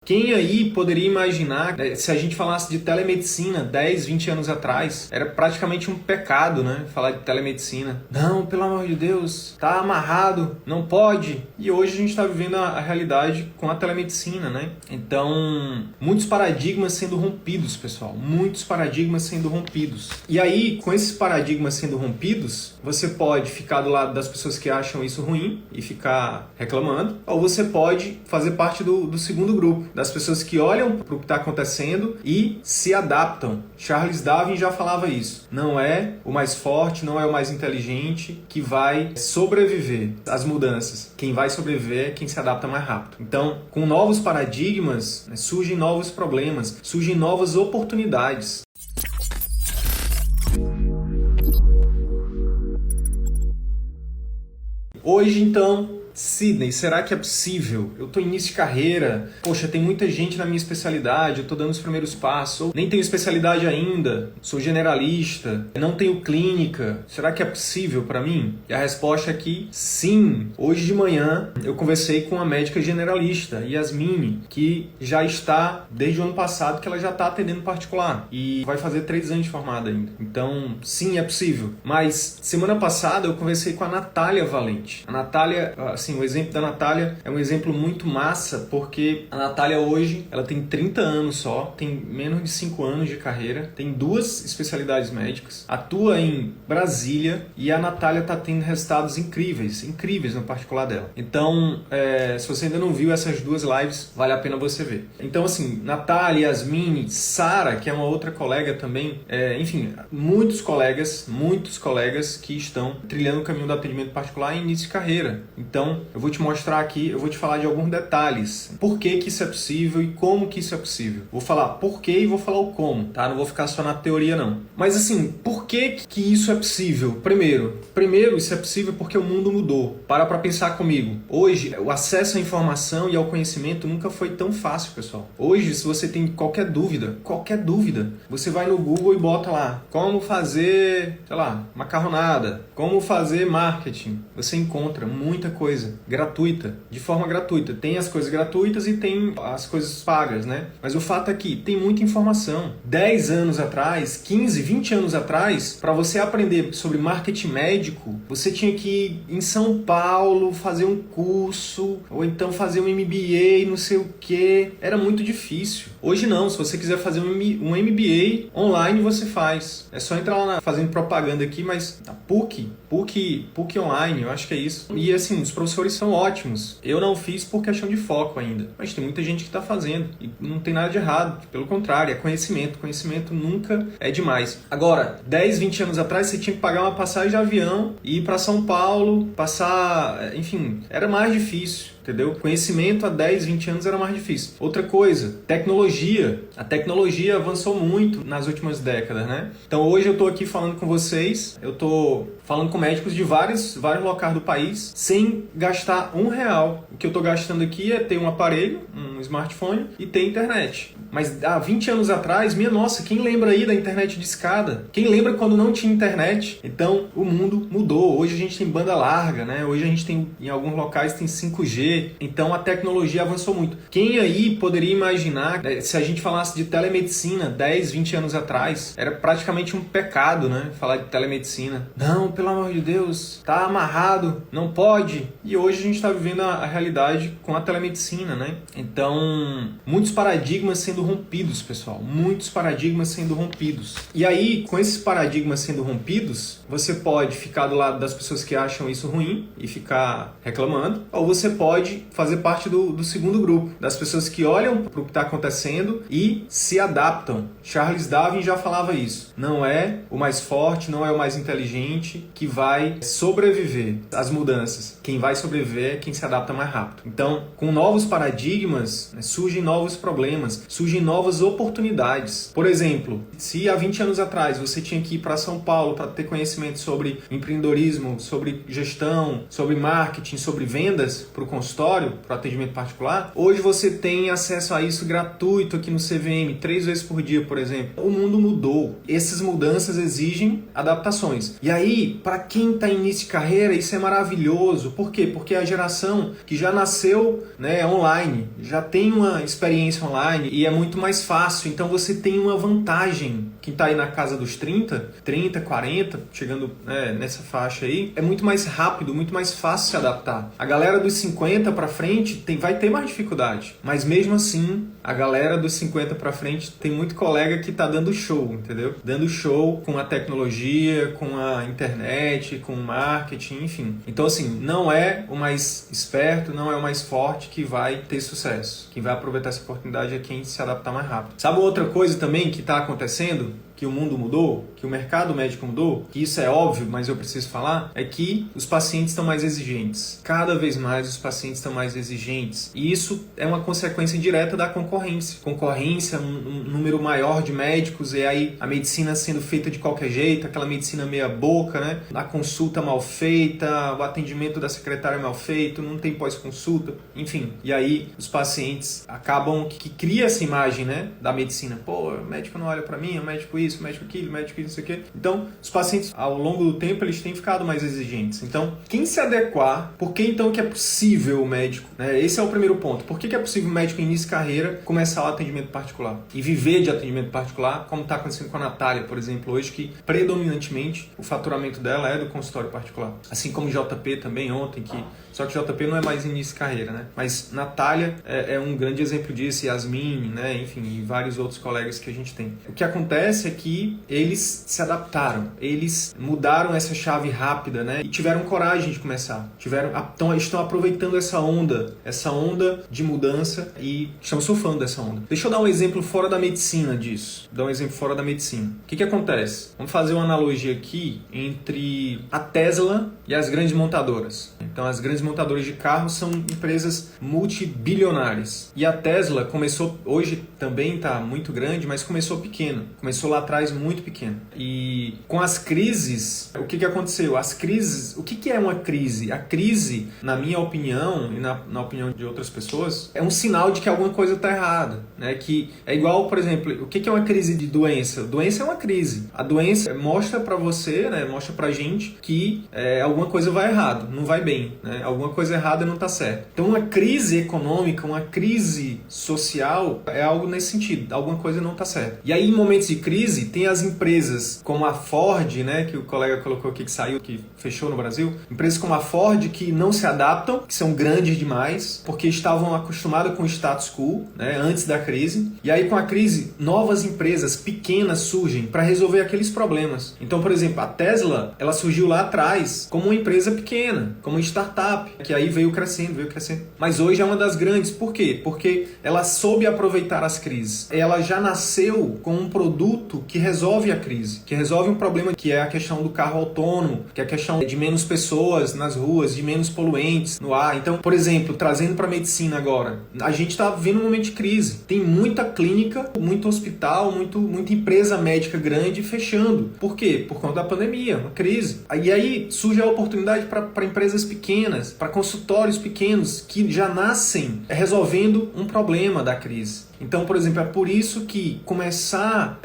Quem aí poderia imaginar, né, se a gente falasse de telemedicina 10, 20 anos atrás, era praticamente um pecado, né? Falar de telemedicina. Não, pelo amor de Deus, tá amarrado, não pode. E hoje a gente está vivendo a realidade com a telemedicina, né? Então, muitos paradigmas sendo rompidos, pessoal. Muitos paradigmas sendo rompidos. E aí, com esses paradigmas sendo rompidos, você pode ficar do lado das pessoas que acham isso ruim e ficar reclamando, ou você pode fazer parte do segundo grupo, das pessoas que olham para o que está acontecendo e se adaptam. Charles Darwin já falava isso. Não é o mais forte, não é o mais inteligente que vai sobreviver às mudanças. Quem vai sobreviver é quem se adapta mais rápido. Então, com novos paradigmas, né, surgem novos problemas, surgem novas oportunidades. Hoje, então, Sidney, será que é possível? Eu estou em início de carreira, poxa, tem muita gente na minha especialidade, eu estou dando os primeiros passos, ou nem tenho especialidade ainda, sou generalista, não tenho clínica, será que é possível para mim? E a resposta é que sim. Hoje de manhã eu conversei com uma médica generalista, Yasmine, que já está, desde o ano passado, que ela já está atendendo particular e vai fazer 3 anos de formada ainda. Então, sim, é possível. Mas semana passada eu conversei com a Natália Valente. A Natália, assim, o exemplo da Natália é um exemplo muito massa, porque a Natália hoje, ela tem 30 anos só, tem menos de 5 anos de carreira, tem 2 especialidades médicas, atua em Brasília e a Natália está tendo resultados incríveis no particular dela. Então, se você ainda não viu essas 2 lives, vale a pena você ver. Então, assim, Natália, Yasmine, Sara, que é uma outra colega também, enfim, muitos colegas que estão trilhando o caminho do atendimento particular em início de carreira. Então, eu vou te mostrar aqui, eu vou te falar de alguns detalhes. Por que isso é possível e como que isso é possível. Vou falar por que e vou falar o como, tá? Não vou ficar só na teoria, não. Mas assim, por que isso é possível? Primeiro, isso é possível porque o mundo mudou. Para pensar comigo. Hoje, o acesso à informação e ao conhecimento nunca foi tão fácil, pessoal. Hoje, se você tem qualquer dúvida, você vai no Google e bota lá, como fazer, sei lá, macarronada, como fazer marketing. Você encontra muita coisa gratuita, de forma gratuita. Tem as coisas gratuitas e tem as coisas pagas, né? Mas o fato é que tem muita informação. 10 anos atrás, 15, 20 anos atrás, para você aprender sobre marketing médico, você tinha que ir em São Paulo fazer um curso, ou então fazer um MBA, não sei o que. Era muito difícil. Hoje não, se você quiser fazer um MBA online, você faz. É só entrar lá fazendo propaganda aqui, mas a PUC online, eu acho que é isso. E assim, os professores são ótimos. Eu não fiz por questão de foco ainda, mas tem muita gente que está fazendo e não tem nada de errado, pelo contrário, é conhecimento. Conhecimento nunca é demais. Agora, 10, 20 anos atrás você tinha que pagar uma passagem de avião e ir para São Paulo, enfim, era mais difícil. Entendeu? Conhecimento há 10, 20 anos era mais difícil. Outra coisa, tecnologia. A tecnologia avançou muito nas últimas décadas, né? Então hoje eu estou aqui falando com vocês, eu estou falando com médicos de vários locais do país, sem gastar R$1. O que eu estou gastando aqui é ter um aparelho, um smartphone e ter internet. Mas há 20 anos atrás, minha nossa, quem lembra aí da internet de escada? Quem lembra quando não tinha internet? Então o mundo mudou. Hoje a gente tem banda larga, né? Hoje a gente tem, em alguns locais, tem 5G. Então a tecnologia avançou muito. Quem aí poderia imaginar, né, se a gente falasse de telemedicina 10, 20 anos atrás, era praticamente um pecado, né? Falar de telemedicina. Não, pelo amor de Deus, tá amarrado, não pode. E hoje a gente está vivendo a realidade com a telemedicina, né? Então, muitos paradigmas sendo rompidos, pessoal. Muitos paradigmas sendo rompidos. E aí, com esses paradigmas sendo rompidos, você pode ficar do lado das pessoas que acham isso ruim e ficar reclamando, ou você pode fazer parte do segundo grupo, das pessoas que olham para o que está acontecendo e se adaptam. Charles Darwin já falava isso. Não é o mais forte, não é o mais inteligente que vai sobreviver às mudanças. Quem vai sobreviver é quem se adapta mais rápido. Então, com novos paradigmas, né, surgem novos problemas, surgem novas oportunidades. Por exemplo, se há 20 anos atrás você tinha que ir para São Paulo para ter conhecimento sobre empreendedorismo, sobre gestão, sobre marketing, sobre vendas para o consumo, consultório, para o atendimento particular, hoje você tem acesso a isso gratuito aqui no CVM, 3 vezes por dia, por exemplo. O mundo mudou. Essas mudanças exigem adaptações. E aí, para quem está em início de carreira, isso é maravilhoso. Por quê? Porque é a geração que já nasceu, né, online, já tem uma experiência online e é muito mais fácil. Então você tem uma vantagem. Quem está aí na casa dos 30, 40, chegando, né, nessa faixa aí, é muito mais rápido, muito mais fácil se adaptar. A galera dos 50 para frente vai ter mais dificuldade, mas mesmo assim, a galera dos 50 para frente tem muito colega que está dando show, entendeu? Dando show com a tecnologia, com a internet, com o marketing, enfim. Então assim, não é o mais esperto, não é o mais forte que vai ter sucesso. Quem vai aproveitar essa oportunidade é quem se adaptar mais rápido. Sabe outra coisa também que está acontecendo? Que o mundo mudou, que o mercado médico mudou, que isso é óbvio, mas eu preciso falar, é que os pacientes estão mais exigentes. Cada vez mais os pacientes estão mais exigentes. E isso é uma consequência direta da concorrência. Concorrência, um número maior de médicos, e aí a medicina sendo feita de qualquer jeito, aquela medicina meia boca, né? A consulta mal feita, o atendimento da secretária mal feito, não tem pós-consulta, enfim. E aí os pacientes acabam que cria essa imagem, né, da medicina. Pô, o médico não olha pra mim, o médico isso, médico aquilo, médico isso, não sei o quê. Então, os pacientes, ao longo do tempo, eles têm ficado mais exigentes. Então, quem se adequar, por que então que é possível o médico? Né? Esse é o primeiro ponto. Por que é possível o médico, em início de carreira, começar o atendimento particular? E viver de atendimento particular, como está acontecendo com a Natália, por exemplo, hoje, que predominantemente o faturamento dela é do consultório particular. Assim como o JP também ontem, só que o JP não é mais início de carreira, né? Mas Natália é um grande exemplo disso, Yasmin, né? Enfim, e vários outros colegas que a gente tem. O que acontece é que eles se adaptaram, eles mudaram essa chave rápida, né? E tiveram coragem de começar, estão aproveitando essa onda de mudança e estão surfando dessa onda. Deixa eu dar um exemplo fora da medicina disso. O que acontece? Vamos fazer uma analogia aqui entre a Tesla e as grandes montadoras. Então, as grandes montadoras de carros são empresas multibilionárias. E a Tesla começou, hoje também está muito grande, mas começou pequeno. Começou lá atrás muito pequeno. E com as crises, o que aconteceu? As crises, o que é uma crise? A crise, na minha opinião e na opinião de outras pessoas, é um sinal de que alguma coisa está errada, né? Que é igual, por exemplo, o que é uma crise de doença? Doença é uma crise. A doença mostra para você, né? Mostra pra gente que alguma coisa vai errado, não vai bem, né? Alguma coisa errada não está certa. Então, uma crise econômica, uma crise social é algo nesse sentido. Alguma coisa não está certa. E aí, em momentos de crise, tem as empresas como a Ford, né, que o colega colocou aqui que saiu, que fechou no Brasil. Empresas como a Ford que não se adaptam, que são grandes demais, porque estavam acostumadas com o status quo, né, antes da crise. E aí, com a crise, novas empresas pequenas surgem para resolver aqueles problemas. Então, por exemplo, a Tesla, ela surgiu lá atrás como uma empresa pequena, como uma startup, que aí veio crescendo. Mas hoje é uma das grandes. Por quê? Porque ela soube aproveitar as crises. Ela já nasceu com um produto que resolve a crise, que resolve um problema que é a questão do carro autônomo, que é a questão de menos pessoas nas ruas, de menos poluentes no ar. Então, por exemplo, trazendo para a medicina agora, a gente está vivendo um momento de crise. Tem muita clínica, muito hospital, muita empresa médica grande fechando. Por quê? Por conta da pandemia, uma crise. E aí surge a oportunidade para empresas pequenas, para consultórios pequenos que já nascem resolvendo um problema da crise. Então, por exemplo, é por isso que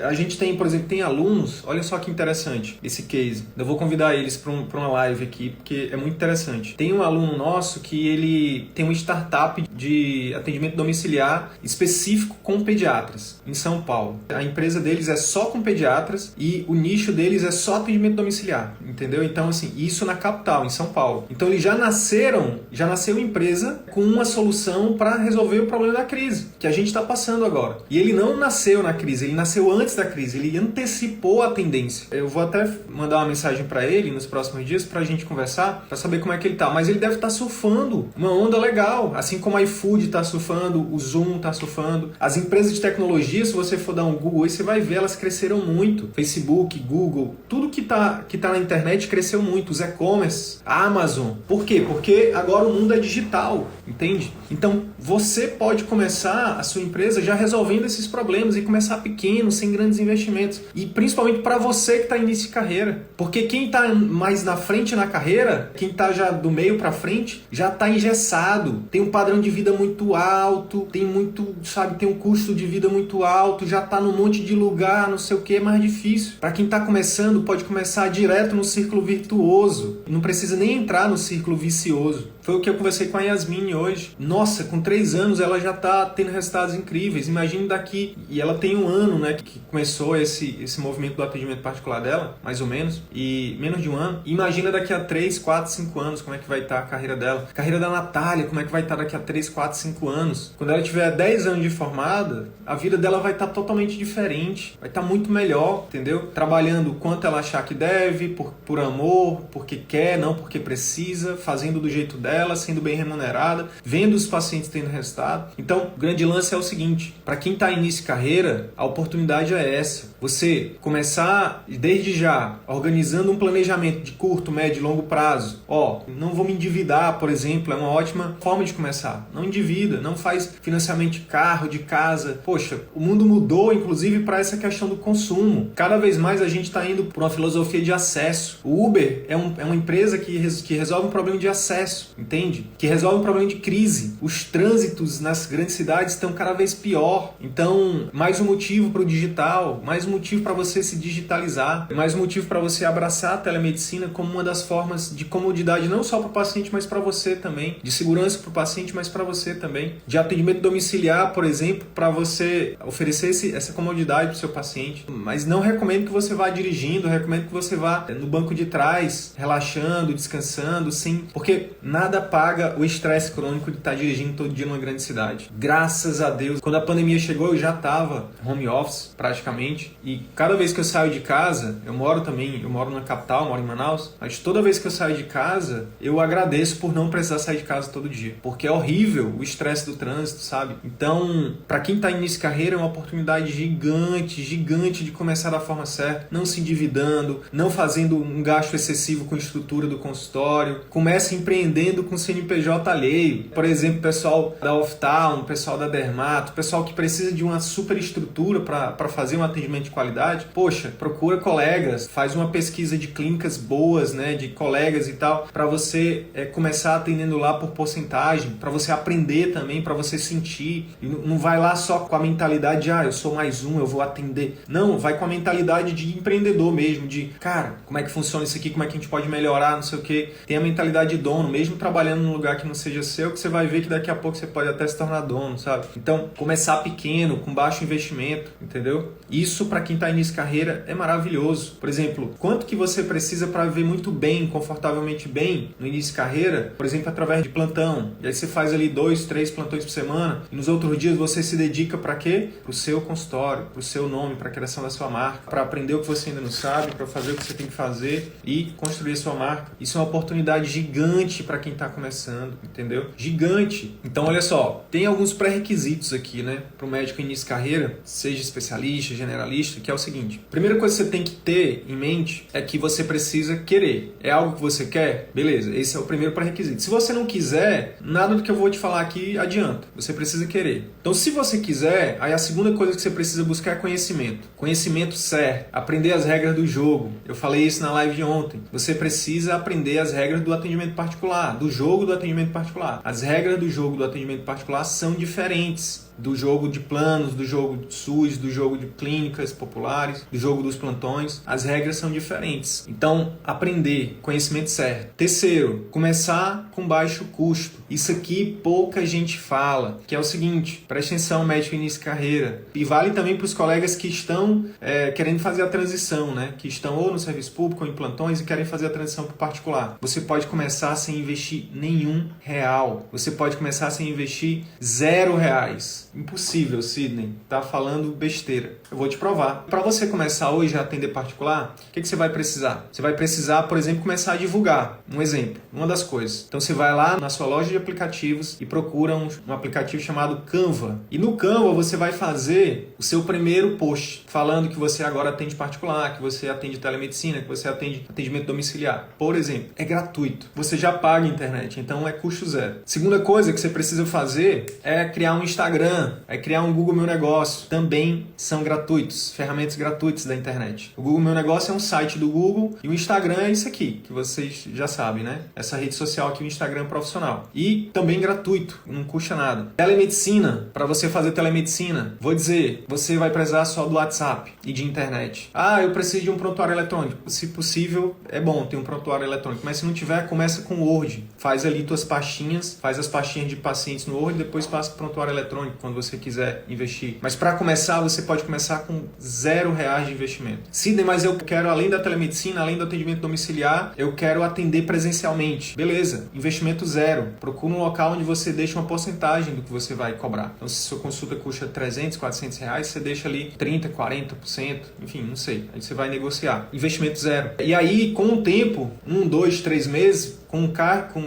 a gente tem, por exemplo, tem alunos, olha só que interessante esse case. Eu vou convidar eles para uma live aqui, porque é muito interessante. Tem um aluno nosso que ele tem uma startup de atendimento domiciliar específico com pediatras, em São Paulo. A empresa deles é só com pediatras e o nicho deles é só atendimento domiciliar, entendeu? Então, assim, isso na capital, em São Paulo. Então, eles já nasceu empresa com uma solução para resolver o problema da crise, que a gente está passando agora. E ele não nasceu na crise, ele nasceu antes da crise, ele antecipou a tendência. Eu vou até mandar uma mensagem para ele nos próximos dias pra gente conversar, para saber como é que ele tá. Mas ele deve estar surfando uma onda legal, assim como a iFood tá surfando, o Zoom tá surfando. As empresas de tecnologia, se você for dar um Google aí, você vai ver, elas cresceram muito. Facebook, Google, tudo que tá na internet cresceu muito. Os e-commerce, a Amazon. Por quê? Porque Porque agora o mundo é digital, entende? Então você pode começar a sua empresa já resolvendo esses problemas e começar pequeno, sem grandes investimentos. E principalmente para você que está em início de carreira. Porque quem está mais na frente na carreira, quem está já do meio para frente, já está engessado, tem um padrão de vida muito alto, tem um custo de vida muito alto, já está num monte de lugar, não sei o que, é mais difícil. Para quem está começando, pode começar direto no círculo virtuoso, não precisa nem entrar no círculo vicioso. Foi o que eu conversei com a Yasmin hoje. Nossa, com 3 anos ela já está tendo resultados incríveis. Imagine daqui... E ela tem 1 ano, né, que começou esse movimento do atendimento particular dela, mais ou menos, e menos de 1 ano. Imagina daqui a 3, 4, 5 anos como é que vai estar a carreira dela. A carreira da Natália, como é que vai estar daqui a 3, 4, 5 anos. Quando ela tiver 10 anos de formada, a vida dela vai estar totalmente diferente. Vai estar muito melhor, entendeu? Trabalhando o quanto ela achar que deve, por amor, porque quer, não porque precisa, fazendo do jeito dela, sendo bem remunerada, vendo os pacientes tendo resultado. Então, o grande lance é o seguinte, para quem está em início de carreira, a oportunidade é essa. Você começar desde já, organizando um planejamento de curto, médio e longo prazo. Não vou me endividar, por exemplo, é uma ótima forma de começar. Não endivida, não faz financiamento de carro, de casa. Poxa, o mundo mudou, inclusive, para essa questão do consumo. Cada vez mais a gente está indo para uma filosofia de acesso. O Uber é uma empresa que resolve um problema de acesso, entende? Que resolve um problema de crise. Os trânsitos nas grandes cidades estão cada vez pior. Então, mais um motivo para o digital, mais um motivo para você se digitalizar, mais um motivo para você abraçar a telemedicina como uma das formas de comodidade, não só para o paciente, mas para você também. De segurança para o paciente, mas para você também. De atendimento domiciliar, por exemplo, para você oferecer essa comodidade para o seu paciente. Mas não recomendo que você vá dirigindo, recomendo que você vá no banco de trás, relaxando, descansando, sim, porque nada paga o estresse crônico de estar dirigindo todo dia numa grande cidade. Graças a Deus, quando a pandemia chegou, eu já estava home office praticamente, e cada vez que eu saio de casa, eu moro na capital, moro em Manaus, mas toda vez que eu saio de casa, eu agradeço por não precisar sair de casa todo dia, porque é horrível o estresse do trânsito, sabe? Então, para quem está início de carreira, é uma oportunidade gigante de começar da forma certa, não se endividando, não fazendo um gasto excessivo com a estrutura do consultório, comece empreendendo com CNPJ alheio. Por exemplo, o pessoal da Oftalmo, o pessoal da Dermato, o pessoal que precisa de uma super estrutura para fazer um atendimento de qualidade, poxa, procura colegas, faz uma pesquisa de clínicas boas, né, de colegas e tal, para você começar atendendo lá por porcentagem, para você aprender também, para você sentir. E não vai lá só com a mentalidade de, eu sou mais um, eu vou atender. Não, vai com a mentalidade de empreendedor mesmo, de, cara, como é que funciona isso aqui, como é que a gente pode melhorar, não sei o quê. Tem a mentalidade de dono, mesmo trabalhando num lugar que não seja seu, que você vai ver que daqui a pouco você pode até se tornar dono, sabe? Então, começar pequeno, com baixo investimento, entendeu? Isso, para quem está início de carreira, é maravilhoso. Por exemplo, quanto que você precisa para viver muito bem, confortavelmente bem, no início de carreira? Por exemplo, através de plantão. E aí você faz ali 2, 3 plantões por semana, e nos outros dias você se dedica para quê? Para o seu consultório, para o seu nome, para a criação da sua marca, para aprender o que você ainda não sabe, para fazer o que você tem que fazer e construir a sua marca. Isso é uma oportunidade gigante para quem está começando, entendeu? Gigante. Então, olha só, tem alguns pré-requisitos aqui, né, para o médico início de carreira, seja especialista, generalista, que é o seguinte. A primeira coisa que você tem que ter em mente é que você precisa querer. É algo que você quer? Beleza, esse é o primeiro pré-requisito. Se você não quiser, nada do que eu vou te falar aqui adianta. Você precisa querer. Então, se você quiser, aí a segunda coisa que você precisa buscar é conhecimento. Conhecimento certo. Aprender as regras do jogo. Eu falei isso na live de ontem. Você precisa aprender as regras do atendimento particular, do jogo do atendimento particular. As regras do jogo do atendimento particular são diferentes do jogo de planos, do jogo de SUS, do jogo de clínicas populares, do jogo dos plantões. As regras são diferentes. Então, aprender, conhecimento certo. Terceiro, começar com baixo custo. Isso aqui pouca gente fala, que é o seguinte, preste atenção, médico início de carreira. E vale também para os colegas que estão querendo fazer a transição, né? Que estão ou no serviço público ou em plantões e querem fazer a transição para o particular. Você pode começar sem investir nenhum real. Você pode começar sem investir R$0. Impossível, Sidney. Tá falando besteira. Eu vou te provar. Para você começar hoje a atender particular, o que você vai precisar? Você vai precisar, por exemplo, começar a divulgar. Um exemplo, uma das coisas. Então você vai lá na sua loja de aplicativos e procura um aplicativo chamado Canva. E no Canva você vai fazer o seu primeiro post, falando que você agora atende particular, que você atende telemedicina, que você atende atendimento domiciliar. Por exemplo, é gratuito. Você já paga a internet, então é custo zero. Segunda coisa que você precisa fazer é criar um Instagram, é criar um Google Meu Negócio. Também são gratuitos, ferramentas gratuitas da internet. O Google Meu Negócio é um site do Google e o Instagram é isso aqui, que vocês já sabem, né? Essa rede social aqui, o Instagram profissional. E também gratuito, não custa nada. Telemedicina, para você fazer telemedicina, vou dizer, você vai precisar só do WhatsApp e de internet. Ah, eu preciso de um prontuário eletrônico. Se possível, é bom ter um prontuário eletrônico, mas se não tiver, começa com o Word. Faz ali tuas pastinhas, faz as pastinhas de pacientes no Word e depois passa para o prontuário eletrônico quando você quiser investir. Mas para começar, você pode começar com R$0 de investimento. Sidney, mas eu quero, além da telemedicina, além do atendimento domiciliar, eu quero atender presencialmente. Beleza, investimento zero. Procura um local onde você deixa uma porcentagem do que você vai cobrar. Então, se sua consulta custa R$300, R$400, você deixa ali 30%, 40%, enfim, não sei. Aí você vai negociar. Investimento zero. E aí, com o tempo, 1, 2, 3 meses,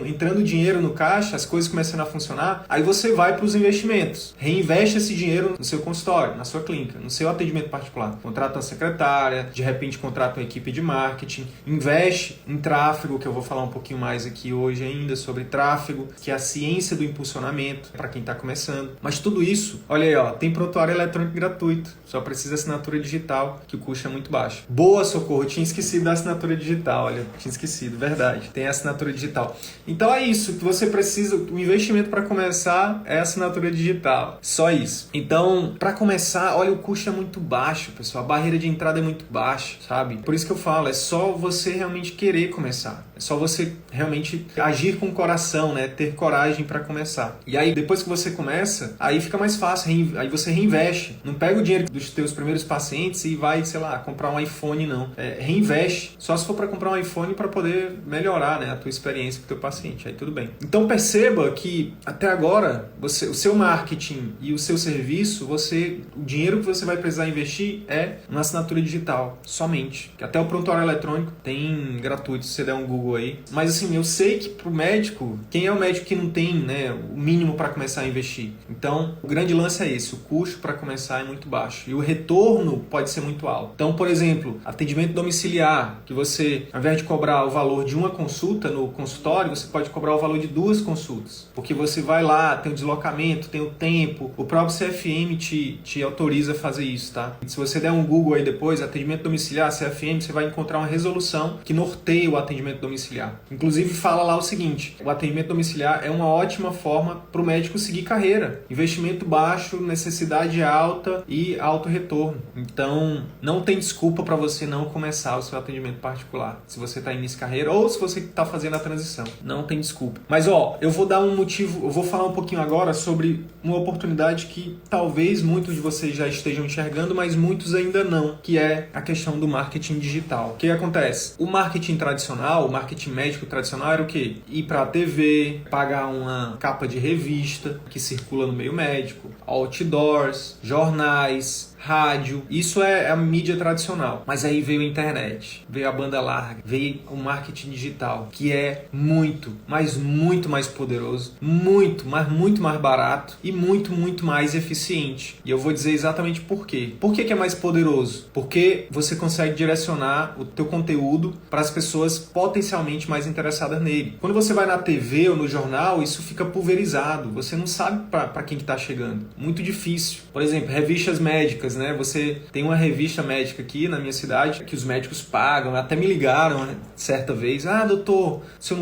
entrando dinheiro no caixa, as coisas começando a funcionar, aí você vai para os investimentos. Reinveste esse dinheiro no seu consultório, na sua clínica, no seu atendimento particular. Contrata uma secretária, de repente contrata uma equipe de marketing, investe em tráfego, que eu vou falar um pouquinho mais aqui hoje ainda sobre tráfego, que é a ciência do impulsionamento para quem está começando. Mas tudo isso, olha aí, ó, tem prontuário eletrônico gratuito, só precisa assinatura digital, que o custo é muito baixo. Boa, Socorro, tinha esquecido da assinatura digital, olha, tinha esquecido, verdade, tem a assinatura digital. Então é isso que você precisa, o investimento para começar é a assinatura digital, só isso. Então, para começar, olha, o custo é muito baixo, pessoal, a barreira de entrada é muito baixa, sabe? Por isso que eu falo, é só você realmente querer começar, é só você realmente agir com o coração, né? Ter coragem para começar. E aí, depois que você começa, aí fica mais fácil, aí você reinveste. Não pega o dinheiro dos teus primeiros pacientes e vai, sei lá, comprar um iPhone, não. Reinveste, só se for para comprar um iPhone para poder melhorar, né, a tua experiência com o teu paciente, aí tudo bem. Então perceba que até agora o seu marketing e o seu serviço, o dinheiro que você vai precisar investir é na assinatura digital, somente. Que até o prontuário eletrônico tem gratuito, se você der um Google aí. Mas assim, eu sei que pro médico, quem é o médico que não tem, né, o mínimo para começar a investir? Então, o grande lance é esse, o custo para começar é muito baixo e o retorno pode ser muito alto. Então, por exemplo, atendimento domiciliar, que você, ao invés de cobrar o valor de uma consulta no consultório, você pode cobrar o valor de 2 consultas, porque você vai lá, tem o deslocamento, tem o tempo, o próprio CFM te autoriza a fazer isso, tá? Se você der um Google aí depois, atendimento domiciliar, CFM, você vai encontrar uma resolução que norteia o atendimento domiciliar. Inclusive fala lá o seguinte, o atendimento domiciliar é uma ótima forma para o médico seguir carreira, investimento baixo, necessidade alta e alto retorno. Então, não tem desculpa para você não começar o seu atendimento particular, se você está início de carreira ou se você está fazendo a transição. Não tem desculpa. Mas eu vou dar um motivo, eu vou falar um pouquinho agora sobre uma oportunidade que talvez muitos de vocês já estejam enxergando, mas muitos ainda não, que é a questão do marketing digital. O que acontece? O marketing tradicional, o marketing médico tradicional era o quê? Ir para a TV, pagar uma capa de revista que circula no meio médico, outdoors, jornais, rádio, isso é a mídia tradicional. Mas aí veio a internet, veio a banda larga, veio o marketing digital, que é muito, mas muito mais poderoso, muito mais barato e muito mais eficiente. E eu vou dizer exatamente por quê. Por que é mais poderoso? Porque você consegue direcionar o teu conteúdo para as pessoas potencialmente mais interessadas nele. Quando você vai na TV ou no jornal, isso fica pulverizado, você não sabe para quem que está chegando. Muito difícil. Por exemplo, revistas médicas, né? Você tem uma revista médica aqui na minha cidade que os médicos pagam, até me ligaram, né, certa vez, doutor, se eu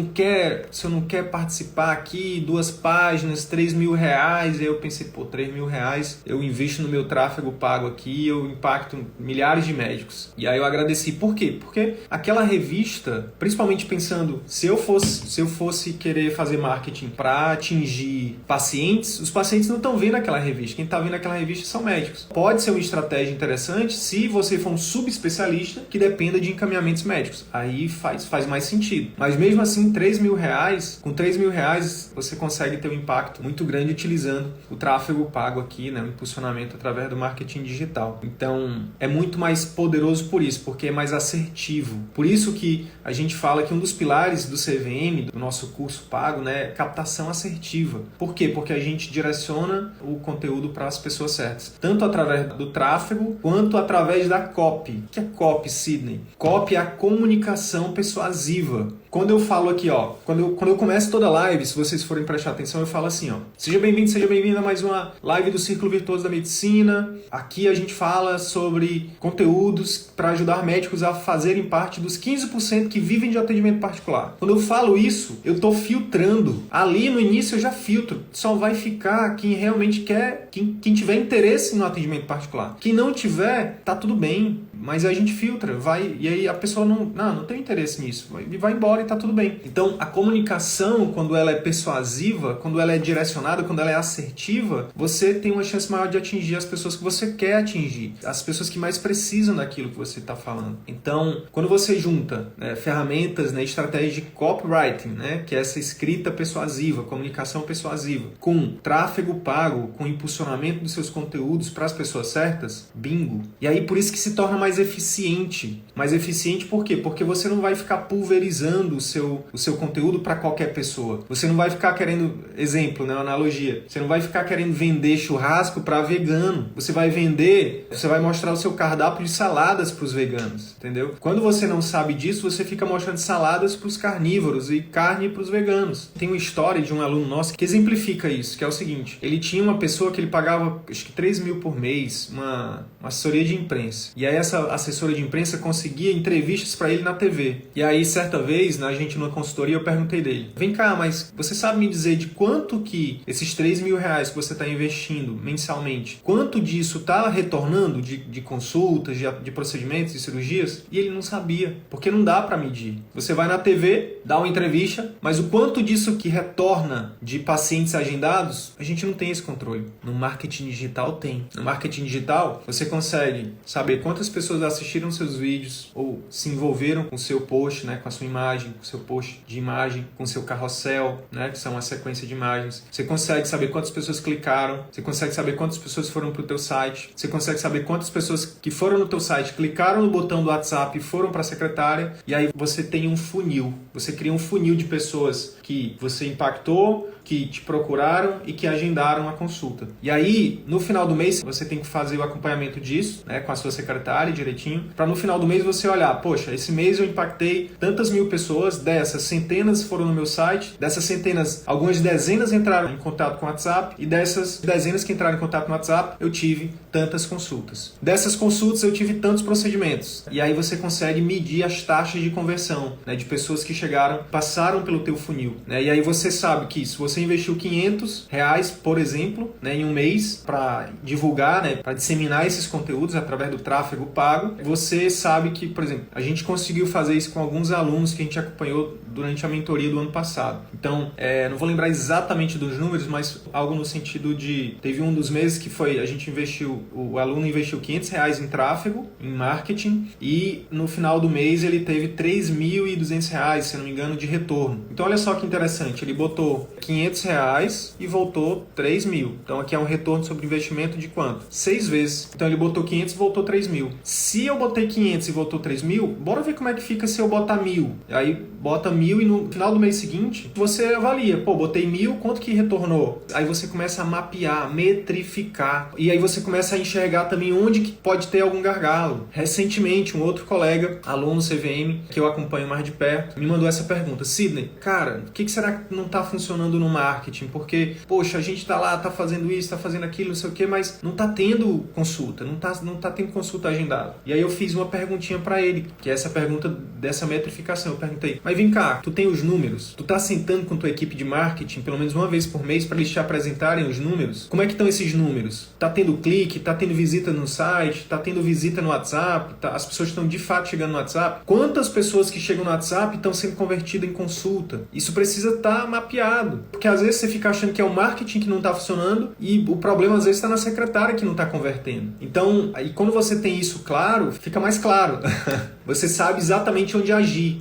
não quer participar aqui, 2 páginas, R$3.000, aí eu pensei, R$3.000, eu invisto no meu tráfego pago aqui, eu impacto milhares de médicos. E aí eu agradeci. Por quê? Porque aquela revista, principalmente pensando, se eu fosse querer fazer marketing para atingir pacientes, os pacientes não estão vendo aquela revista, quem está vendo aquela revista são médicos. Pode ser uma estratégia interessante se você for um subespecialista que dependa de encaminhamentos médicos. Aí faz mais sentido. Mas mesmo assim, R$3.000, com R$3.000 você consegue ter um impacto muito grande utilizando o tráfego pago aqui, né? O impulsionamento através do marketing digital. Então, é muito mais poderoso por isso, porque é mais assertivo. Por isso que a gente fala que um dos pilares do CVM, do nosso curso pago, né, é captação assertiva. Por quê? Porque a gente direciona o conteúdo para as pessoas certas. Tanto através do tráfego, quanto através da copy. O que é copy, Sidney? Copy é a comunicação persuasiva. Quando eu falo aqui, ó, quando eu começo toda live, se vocês forem prestar atenção, eu falo assim, ó: seja bem-vindo a mais uma live do Círculo Virtuoso da Medicina. Aqui a gente fala sobre conteúdos para ajudar médicos a fazerem parte dos 15% que vivem de atendimento particular. Quando eu falo isso, eu estou filtrando. Ali no início eu já filtro. Só vai ficar quem realmente quer, quem tiver interesse no atendimento particular. Quem não tiver, tá tudo bem. Mas a gente filtra, vai, e aí a pessoa não tem interesse nisso, e vai embora e tá tudo bem. Então, a comunicação, quando ela é persuasiva, quando ela é direcionada, quando ela é assertiva, você tem uma chance maior de atingir as pessoas que você quer atingir, as pessoas que mais precisam daquilo que você está falando. Então, quando você junta ferramentas, né, estratégias de copywriting, né, que é essa escrita persuasiva, comunicação persuasiva, com tráfego pago, com impulsionamento dos seus conteúdos para as pessoas certas, bingo. E aí, por isso que se torna mais eficiente. Mais eficiente por quê? Porque você não vai ficar pulverizando o seu conteúdo para qualquer pessoa. Você não vai ficar querendo, exemplo, né, uma analogia, você não vai ficar querendo vender churrasco para vegano. Você vai mostrar o seu cardápio de saladas para os veganos, entendeu? Quando você não sabe disso, você fica mostrando saladas para os carnívoros e carne para os veganos. Tem uma história de um aluno nosso que exemplifica isso, que é o seguinte: ele tinha uma pessoa que ele pagava, acho que 3 mil por mês, uma assessoria de imprensa. E aí essa assessora de imprensa conseguia entrevistas para ele na TV. E aí, certa vez, a gente numa consultoria, eu perguntei dele: vem cá, mas você sabe me dizer de quanto que esses 3 mil reais que você está investindo mensalmente, quanto disso está retornando de consultas, de procedimentos, de cirurgias? E ele não sabia, porque não dá para medir. Você vai na TV, dá uma entrevista, mas o quanto disso que retorna de pacientes agendados, a gente não tem esse controle. No marketing digital tem. No marketing digital, você consegue saber quantas pessoas assistiram seus vídeos ou se envolveram com o seu post, né, com a sua imagem, com o seu post de imagem, com o seu carrossel, né, que são uma sequência de imagens. Você consegue saber quantas pessoas clicaram, você consegue saber quantas pessoas foram para o teu site, você consegue saber quantas pessoas que foram no teu site, clicaram no botão do WhatsApp e foram para a secretária, e aí você tem um funil. Você cria um funil de pessoas que você impactou, que te procuraram e que agendaram a consulta. E aí, no final do mês, você tem que fazer o acompanhamento disso, né, com a sua secretária direitinho, para no final do mês você olhar: poxa, esse mês eu impactei tantas mil pessoas, dessas centenas foram no meu site, dessas centenas, algumas dezenas entraram em contato com o WhatsApp, e dessas dezenas que entraram em contato no WhatsApp, eu tive tantas consultas. Dessas consultas eu tive tantos procedimentos. E aí você consegue medir as taxas de conversão, né, de pessoas que chegaram, passaram pelo teu funil, né? E aí você sabe que se você investiu R$500, por exemplo, né, em um mês para divulgar, né, para disseminar esses conteúdos através do tráfego pago, você sabe que, por exemplo, a gente conseguiu fazer isso com alguns alunos que a gente acompanhou durante a mentoria do ano passado. Então, não vou lembrar exatamente dos números, mas algo no sentido de... Teve um dos meses que foi, o aluno investiu R$500 em tráfego, em marketing, e no final do mês ele teve R$3.200, se não me engano, de retorno. Então, olha só que interessante, ele botou R$500 e voltou 3 mil. Então aqui é um retorno sobre investimento de quanto? 6 vezes. Então ele botou 500 e voltou 3 mil. Se eu botei 500 e voltou 3 mil, bora ver como é que fica se eu botar 1.000. Aí bota 1.000 e no final do mês seguinte você avalia. Pô, botei 1.000, quanto que retornou? Aí você começa a mapear, metrificar. E aí você começa a enxergar também onde que pode ter algum gargalo. Recentemente, um outro colega, aluno CVM, que eu acompanho mais de perto, me mandou essa pergunta: Sidney, cara, o que será que não está funcionando no marketing? Porque, poxa, a gente tá lá, tá fazendo isso, tá fazendo aquilo, não sei o que, mas não tá tendo consulta, não tá tendo consulta agendada. E aí eu fiz uma perguntinha para ele, que é essa pergunta dessa metrificação. Eu perguntei: mas vem cá, tu tem os números? Tu tá sentando com tua equipe de marketing pelo menos uma vez por mês para eles te apresentarem os números? Como é que estão esses números? Tá tendo clique, tá tendo visita no site, tá tendo visita no WhatsApp, as pessoas estão de fato chegando no WhatsApp? Quantas pessoas que chegam no WhatsApp estão sendo convertidas em consulta? Isso precisa estar mapeado, porque Porque às vezes você fica achando que é o marketing que não está funcionando e o problema às vezes está na secretária que não está convertendo. Então, aí quando você tem isso claro, fica mais claro. Você sabe exatamente onde agir.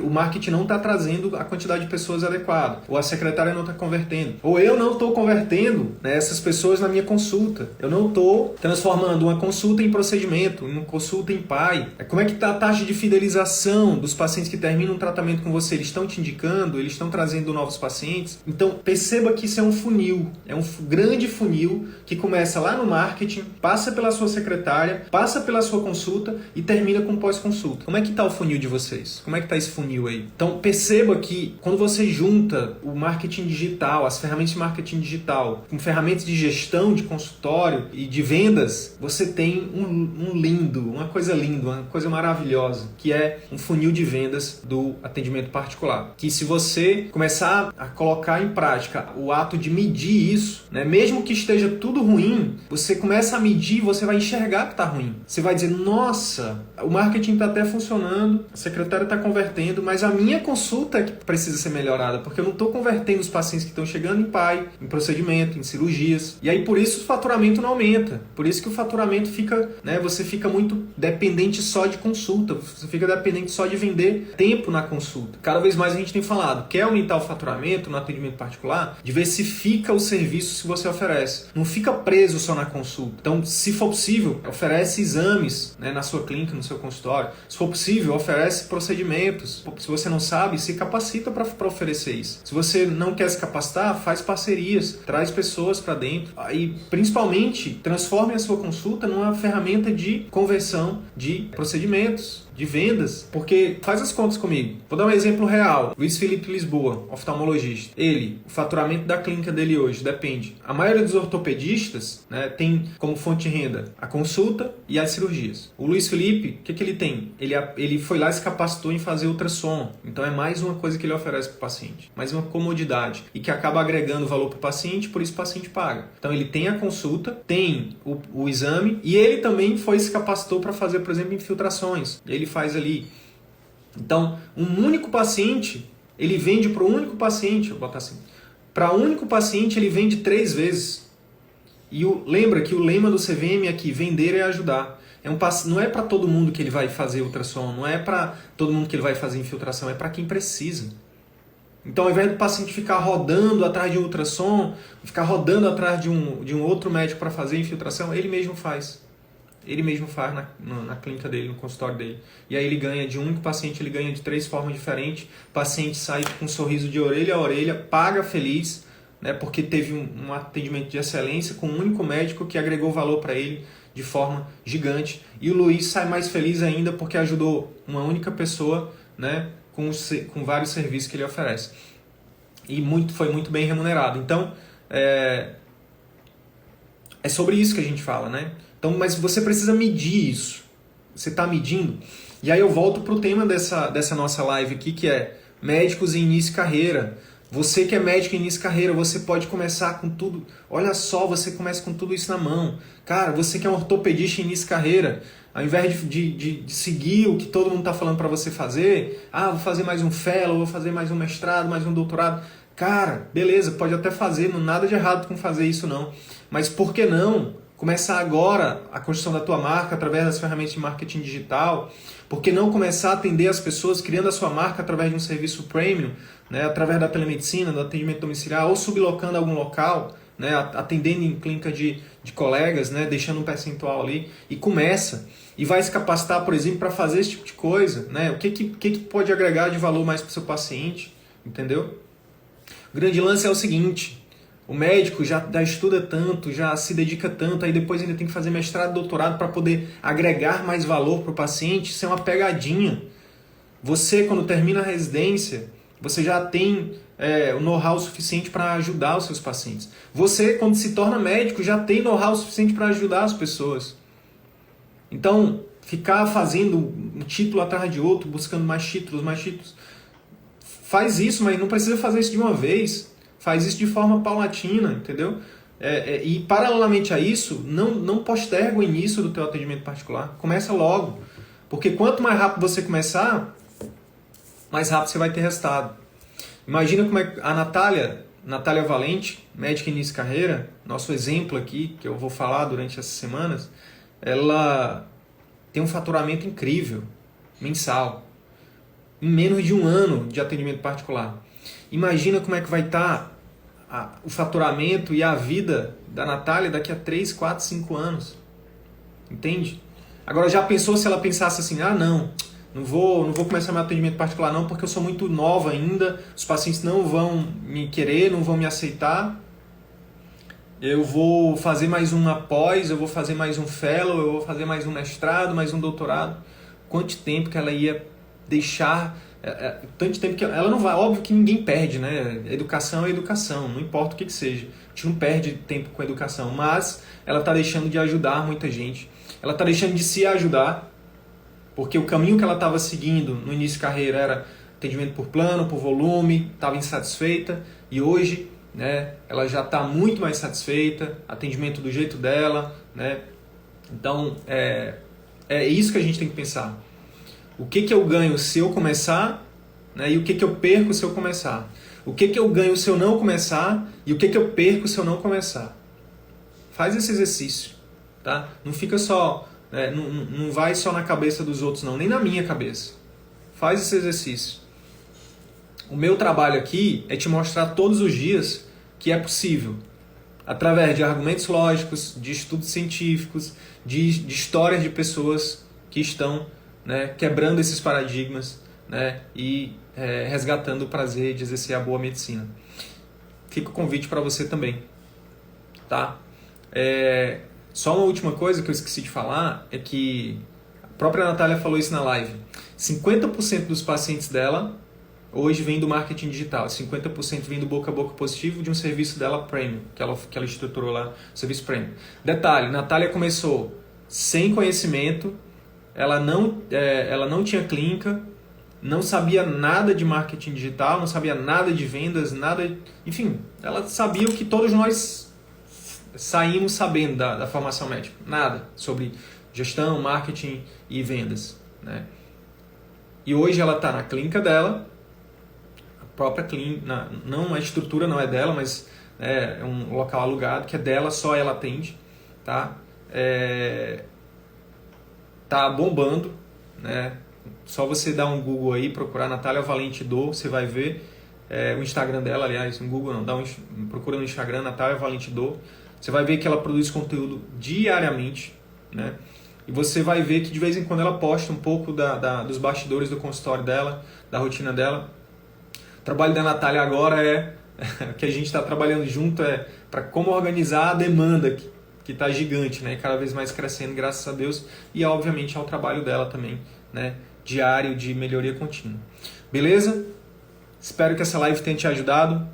O marketing não está trazendo a quantidade de pessoas adequada. Ou a secretária não está convertendo. Ou eu não estou convertendo, né, essas pessoas na minha consulta. Eu não estou transformando uma consulta em procedimento, uma consulta em PAI. Como é que está a taxa de fidelização dos pacientes que terminam um tratamento com você? Eles estão te indicando? Eles estão trazendo novos pacientes? Então, perceba que isso é um funil. É um grande funil que começa lá no marketing, passa pela sua secretária, passa pela sua consulta e termina com pós-consulta. Como é que está o funil de vocês? Como é que está esse funil aí? Então perceba que quando você junta o marketing digital, as ferramentas de marketing digital, com ferramentas de gestão de consultório e de vendas, você tem uma coisa linda, uma coisa maravilhosa, que é um funil de vendas do atendimento particular. Que se você começar a colocar em prática o ato de medir isso, né, mesmo que esteja tudo ruim, você começa a medir e você vai enxergar que está ruim. Você vai dizer, nossa, o marketing está até funcionando, a secretária está convertendo, mas a minha consulta é que precisa ser melhorada, porque eu não estou convertendo os pacientes que estão chegando em PAI, em procedimento, em cirurgias. E aí por isso o faturamento não aumenta. Por isso que o faturamento fica, né, você fica muito dependente só de consulta, você fica dependente só de vender tempo na consulta. Cada vez mais a gente tem falado, quer aumentar o faturamento no atendimento particular? Diversifica os serviços que você oferece. Não fica preso só na consulta. Então, se for possível, oferece exames, né, na sua clínica, no seu consultório. Se for possível, oferece procedimentos. Se você não sabe, se capacita para oferecer isso. Se você não quer se capacitar, faz parcerias, traz pessoas para dentro. E, principalmente, transforme a sua consulta numa ferramenta de conversão de procedimentos, de vendas, porque faz as contas comigo. Vou dar um exemplo real. Luiz Felipe Lisboa, oftalmologista. O faturamento da clínica dele hoje depende. A maioria dos ortopedistas, né, tem como fonte de renda a consulta e as cirurgias. O Luiz Felipe, o que ele tem? Ele foi lá e se capacitou em fazer ultrassom. Então é mais uma coisa que ele oferece para o paciente. Mais uma comodidade. E que acaba agregando valor para o paciente, por isso o paciente paga. Então ele tem a consulta, tem o exame e ele também se capacitou para fazer, por exemplo, infiltrações. Ele faz ali. Então, um único paciente, ele vende para um único paciente, vou botar assim. Para um único paciente, ele vende 3 vezes. E lembra que o lema do CVM aqui, vender é ajudar. Não é para todo mundo que ele vai fazer ultrassom, não é para todo mundo que ele vai fazer infiltração, é para quem precisa. Então, ao invés do paciente ficar rodando atrás de um ultrassom, ficar rodando atrás de um outro médico para fazer infiltração, ele mesmo faz. Ele mesmo faz na clínica dele, no consultório dele. E aí ele ganha de um único paciente, ele ganha de 3 formas diferentes. O paciente sai com um sorriso de orelha a orelha, paga feliz, né, porque teve um atendimento de excelência com um único médico que agregou valor para ele de forma gigante. E o Luiz sai mais feliz ainda porque ajudou uma única pessoa, né, com vários serviços que ele oferece. E foi muito bem remunerado. Então, é sobre isso que a gente fala, né? Então, mas você precisa medir isso. Você está medindo? E aí eu volto para o tema dessa nossa live aqui, que é médicos em início de carreira. Você que é médico em início de carreira, você pode começar com tudo. Olha só, você começa com tudo isso na mão. Cara, você que é um ortopedista em início de carreira, ao invés de seguir o que todo mundo está falando para você fazer, vou fazer mais um fellow, vou fazer mais um mestrado, mais um doutorado. Cara, beleza, pode até fazer, não nada de errado com fazer isso não. Mas por que não começar agora a construção da tua marca através das ferramentas de marketing digital? Por que não começar a atender as pessoas criando a sua marca através de um serviço premium, né, através da telemedicina, do atendimento domiciliar ou sublocando algum local, né, atendendo em clínica de colegas, né, deixando um percentual ali e começa. E vai se capacitar, por exemplo, para fazer esse tipo de coisa, né? O que pode agregar de valor mais para o seu paciente, entendeu? O grande lance é o seguinte: o médico já estuda tanto, já se dedica tanto, aí depois ainda tem que fazer mestrado, doutorado para poder agregar mais valor para o paciente. Isso é uma pegadinha. Você, quando termina a residência, você já tem o know-how suficiente para ajudar os seus pacientes. Você, quando se torna médico, já tem know-how suficiente para ajudar as pessoas. Então, ficar fazendo um título atrás de outro, buscando mais títulos, faz isso, mas não precisa fazer isso de uma vez. Faz isso de forma paulatina, entendeu? E paralelamente a isso, não posterga o início do teu atendimento particular. Começa logo. Porque quanto mais rápido você começar, mais rápido você vai ter resultado. Imagina como é que a Natália, Natália Valente, médica início de carreira, nosso exemplo aqui, que eu vou falar durante essas semanas, ela tem um faturamento incrível, mensal, em menos de um ano de atendimento particular. Imagina como é que vai estar o faturamento e a vida da Natália daqui a 3, 4, 5 anos. Entende? Agora, já pensou se ela pensasse assim, não vou começar meu atendimento particular não, porque eu sou muito nova ainda, os pacientes não vão me querer, não vão me aceitar, eu vou fazer mais um após, eu vou fazer mais um fellow, eu vou fazer mais um mestrado, mais um doutorado. Quanto tempo que ela ia deixar, tanto tempo que ela não vai, óbvio que ninguém perde, né? Educação é educação, não importa o que seja, a gente não perde tempo com a educação, mas ela está deixando de ajudar muita gente, ela está deixando de se ajudar, porque o caminho que ela estava seguindo no início de carreira era atendimento por plano, por volume, estava insatisfeita, e hoje, né, ela já está muito mais satisfeita, atendimento do jeito dela, né? Então é isso que a gente tem que pensar. O que eu ganho se eu começar, né, e o que eu perco se eu começar? O que eu ganho se eu não começar e o que eu perco se eu não começar? Faz esse exercício, tá? Não fica só, não vai só na cabeça dos outros não, nem na minha cabeça. Faz esse exercício. O meu trabalho aqui é te mostrar todos os dias que é possível, através de argumentos lógicos, de estudos científicos, de histórias de pessoas que estão, né, quebrando esses paradigmas, né, e resgatando o prazer de exercer a boa medicina. Fica o convite para você também. Tá? Só uma última coisa que eu esqueci de falar é que a própria Natália falou isso na live. 50% dos pacientes dela hoje vem do marketing digital, 50% vem do boca a boca positivo de um serviço dela premium, que ela estruturou lá, serviço premium. Detalhe, Natália começou sem conhecimento, ela não tinha clínica, não sabia nada de marketing digital, não sabia nada de vendas, nada, enfim, ela sabia o que todos nós saímos sabendo da formação médica, nada sobre gestão, marketing e vendas, né? E hoje ela está na clínica dela, a própria clínica, não a estrutura não é dela, mas é um local alugado que é dela, só ela atende, tá? Tá bombando, né? Só você dar um Google aí, procurar Natália Valente Do, você vai ver o Instagram dela, aliás, no Google não, procura no Instagram Natália Valente Do, você vai ver que ela produz conteúdo diariamente, né? E você vai ver que de vez em quando ela posta um pouco dos bastidores do consultório dela, da rotina dela. O trabalho da Natália agora que a gente está trabalhando junto para como organizar a demanda que está gigante, né? Cada vez mais crescendo, graças a Deus, e obviamente ao trabalho dela também, né? Diário de melhoria contínua. Beleza? Espero que essa live tenha te ajudado.